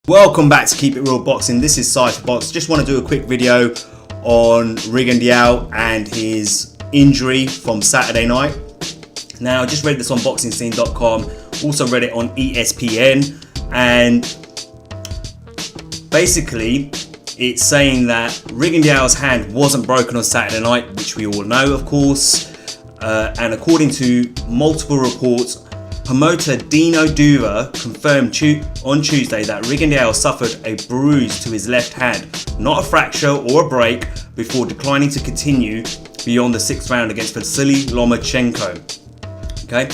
Welcome back to Keep It Real Boxing. This is Cypherbox. Just want to do a quick video on Rigondeaux and his injury from Saturday night. Now, I just read this on boxingscene.com, also read it on ESPN, and basically it's saying that Rigondeaux's hand wasn't broken on Saturday night, which we all know, of course, and according to multiple reports, promoter Dino Duva confirmed on Tuesday that Rigondeaux suffered a bruise to his left hand, not a fracture or a break, before declining to continue beyond the 6th round against VASYL Lomachenko. Okay,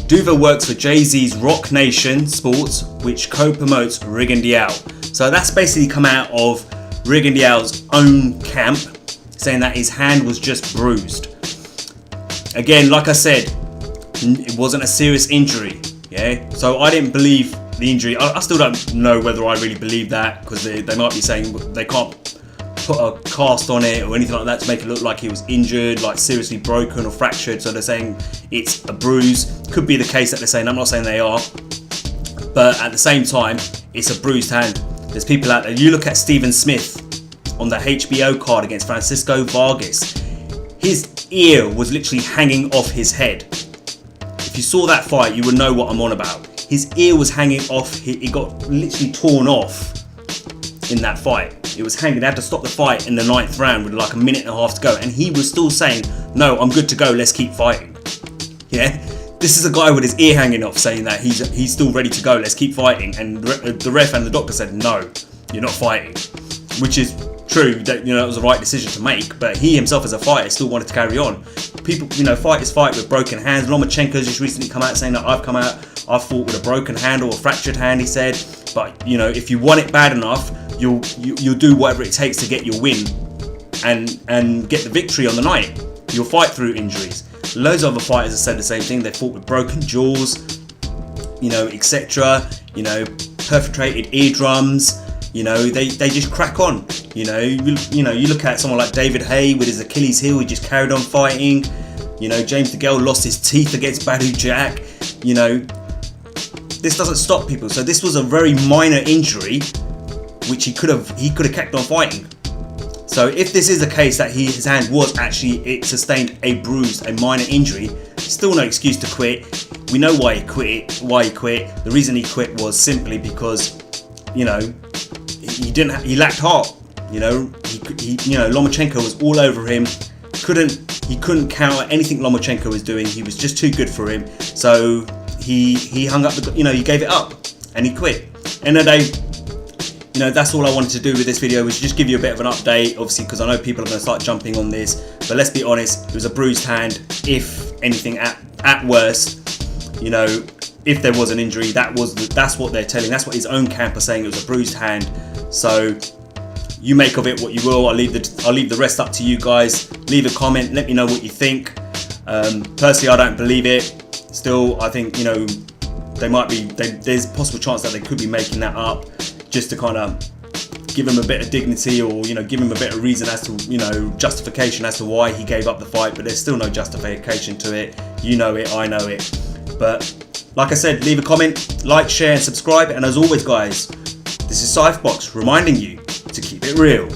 Duva works for Jay-Z's Rock Nation Sports, which co-promotes Rigondeaux. So that's basically come out of Rigondeaux's own camp, saying that his hand was just bruised. Again, like I said, it wasn't a serious injury, yeah? So I didn't believe the injury. I still don't know whether I really believe that, because they might be saying they can't put a cast on it or anything like that to make it look like he was injured, like seriously broken or fractured. So they're saying it's a bruise. Could be the case that they're saying. I'm not saying they are. But at the same time, it's a bruised hand. There's people out there. You look at Stephen Smith on the HBO card against Francisco Vargas. His ear was literally hanging off his head. If you saw that fight, you would know what I'm on about. His ear was hanging off. It got literally torn off in that fight. It was hanging. They had to stop the fight in the 9th round with like a minute and a half to go. And he was still saying, no, I'm good to go. Let's keep fighting. Yeah. This is a guy with his ear hanging off saying that he's still ready to go. Let's keep fighting. And the ref and the doctor said, no, you're not fighting. Which is true, that it was the right decision to make, but he himself as a fighter still wanted to carry on. People, fighters fight with broken hands. Lomachenko's just recently come out saying that I've fought with a broken hand or a fractured hand, he said. But if you want it bad enough, you'll do whatever it takes to get your win and get the victory on the night. You'll fight through injuries. Loads of other fighters have said the same thing. They fought with broken jaws, etc. Perforated eardrums. They just crack on. You look at someone like David Haye with his Achilles heel, he just carried on fighting. James DeGale lost his teeth against Badou Jack. This doesn't stop people. So this was a very minor injury, which he could have kept on fighting. So if this is the case that his hand was it sustained a bruise, a minor injury, still no excuse to quit. We know why he quit. The reason he quit was simply because, he lacked heart. Lomachenko was all over him. He couldn't counter anything Lomachenko was doing. He was just too good for him. So he hung up he gave it up and he quit. End of the day, that's all I wanted to do with this video, was just give you a bit of an update, obviously, because I know people are going to start jumping on this. But let's be honest, it was a bruised hand. If anything, at worst, if there was an injury, that's what they're telling. That's what his own camp are saying. It was a bruised hand. So you make of it what you will. I'll leave the rest up to you guys. Leave a comment. Let me know what you think. Personally, I don't believe it. Still, I think there's a possible chance that they could be making that up just to kind of give him a bit of dignity, or give him a bit of reason as to justification as to why he gave up the fight. But there's still no justification to it. You know it, I know it. But like I said, leave a comment, like, share and subscribe. And as always, guys, this is Cypherbox reminding you to keep it real.